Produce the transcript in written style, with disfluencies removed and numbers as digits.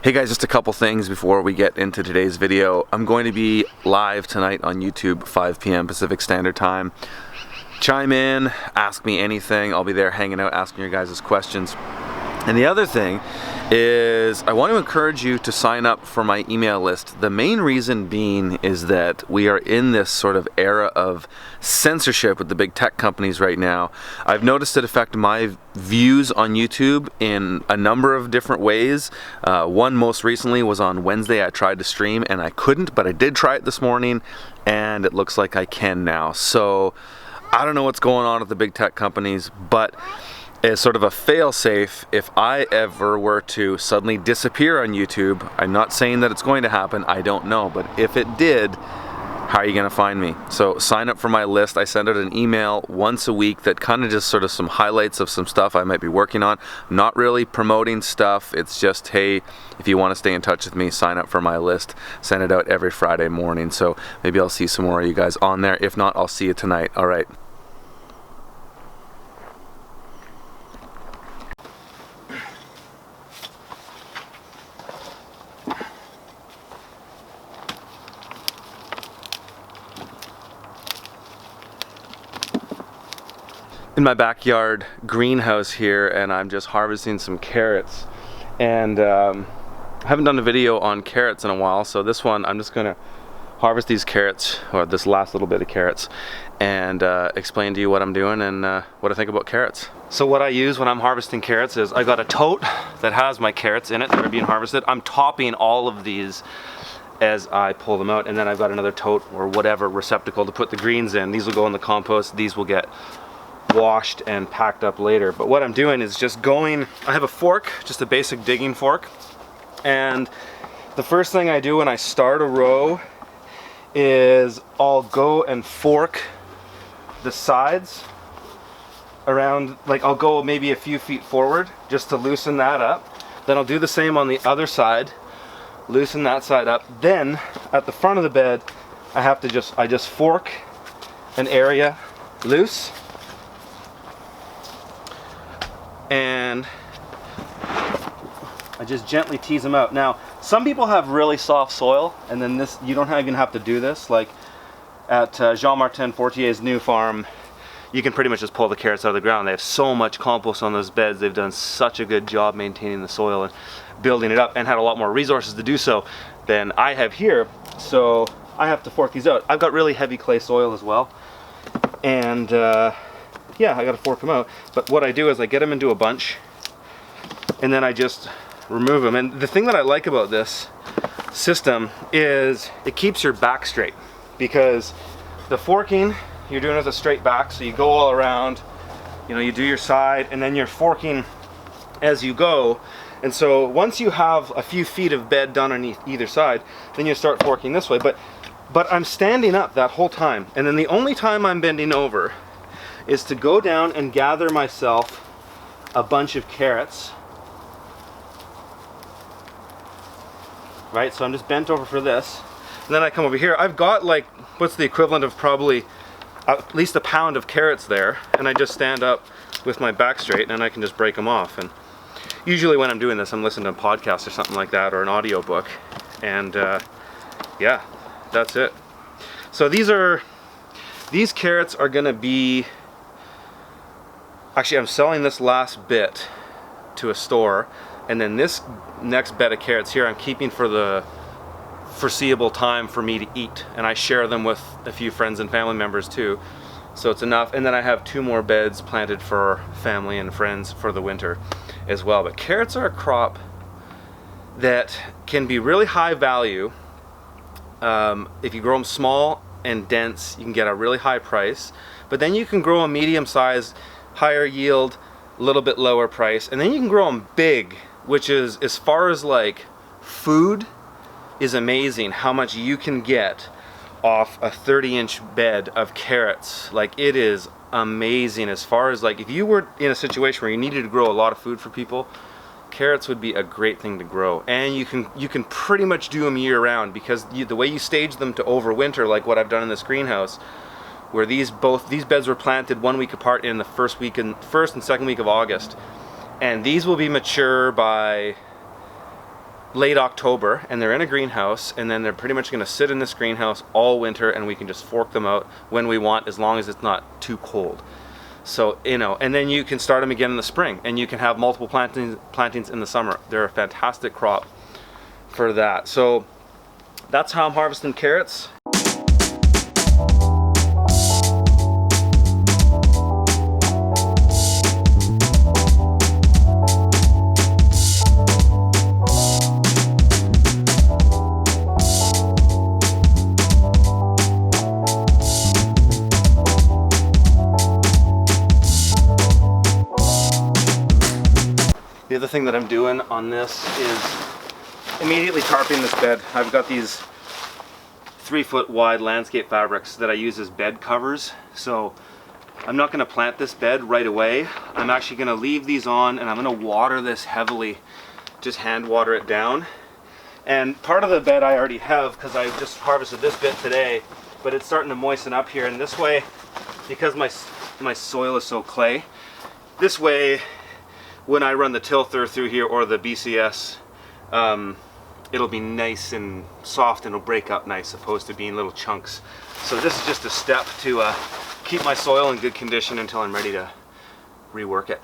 Hey guys, just a couple things before we get into today's video. I'm going to be live tonight on YouTube, 5 p.m. Pacific Standard Time. Chime in, ask me anything. I'll be there hanging out, asking your guys' questions. And the other thing is I want to encourage you to sign up for my email list. The main reason being is that we are in this sort of era of censorship with the big tech companies right now. I've noticed it affect my views on YouTube in a number of different ways. One most recently was on Wednesday. I tried to stream and I couldn't, but I did try it this morning and it looks like I can now. So I don't know what's going on with the big tech companies, but as sort of a fail-safe, if I ever were to suddenly disappear on YouTube, I'm not saying that it's going to happen, I don't know, but if it did, how are you going to find me? So sign up for my list. I send out an email once a week that kind of just sort of some highlights of some stuff I might be working on. Not really promoting stuff, it's just, hey, if you want to stay in touch with me, sign up for my list. Send it out every Friday morning, so maybe I'll see some more of you guys on there. If not, I'll see you tonight. All right. In my backyard greenhouse here, and I'm just harvesting some carrots, and I haven't done a video on carrots in a while, so this one I'm just gonna harvest these carrots, or this last little bit of carrots, and explain to you what I'm doing and what I think about carrots. So what I use when I'm harvesting carrots is I got a tote that has my carrots in it that are being harvested. I'm topping all of these as I pull them out, and then I've got another tote or whatever receptacle to put the greens in. These will go in the compost, these will get washed and packed up later. But what I'm doing is just going, I have a fork, just a basic digging fork, and the first thing I do when I start a row is I'll go and fork the sides around, like I'll go maybe a few feet forward just to loosen that up. Then I'll do the same on the other side, loosen that side up. Then at the front of the bed I just fork an area loose, and I just gently tease them out. Now, some people have really soft soil, and then this, you don't even have to do this. Like at Jean-Martin Fortier's new farm, you can pretty much just pull the carrots out of the ground. They have so much compost on those beds. They've done such a good job maintaining the soil and building it up, and had a lot more resources to do so than I have here. So I have to fork these out. I've got really heavy clay soil as well, and yeah, I gotta fork them out. But what I do is I get them into a bunch, and then I just remove them. And the thing that I like about this system is it keeps your back straight, because the forking, you're doing it with a straight back, so you go all around, you know, you do your side, and then you're forking as you go. And so once you have a few feet of bed done on either side, then you start forking this way. But I'm standing up that whole time, and then the only time I'm bending over is to go down and gather myself a bunch of carrots. Right, so I'm just bent over for this. And then I come over here. I've got like, what's the equivalent of probably at least a pound of carrots there. And I just stand up with my back straight and I can just break them off. And usually when I'm doing this, I'm listening to a podcast or something like that, or an audio book. And yeah, that's it. So these carrots are gonna be, actually, I'm selling this last bit to a store, and then this next bed of carrots here I'm keeping for the foreseeable time for me to eat, and I share them with a few friends and family members too, so it's enough. And then I have 2 more beds planted for family and friends for the winter as well. But carrots are a crop that can be really high value. If you grow them small and dense, you can get a really high price, but then you can grow them medium size, higher yield, a little bit lower price, and then you can grow them big, which is, as far as like food, is amazing how much you can get off a 30-inch bed of carrots. Like, it is amazing. As far as like, if you were in a situation where you needed to grow a lot of food for people, carrots would be a great thing to grow. And you can pretty much do them year round, because the way you stage them to overwinter, like what I've done in this greenhouse, where these beds were planted 1 week apart in the first and second week of August, and these will be mature by late October, and they're in a greenhouse, and then they're pretty much going to sit in this greenhouse all winter, and we can just fork them out when we want, as long as it's not too cold. So, you know, and then you can start them again in the spring, and you can have multiple plantings in the summer. They're a fantastic crop for that. So that's how I'm harvesting carrots. The other thing that I'm doing on this is immediately tarping this bed. I've got these 3-foot wide landscape fabrics that I use as bed covers. So I'm not going to plant this bed right away. I'm actually going to leave these on, and I'm going to water this heavily, just hand water it down. And part of the bed I already have, because I just harvested this bit today, but it's starting to moisten up here. And this way, because my soil is so clay, this way, when I run the tilther through here, or the BCS, it'll be nice and soft, and it'll break up nice, opposed to being little chunks. So this is just a step to keep my soil in good condition until I'm ready to rework it.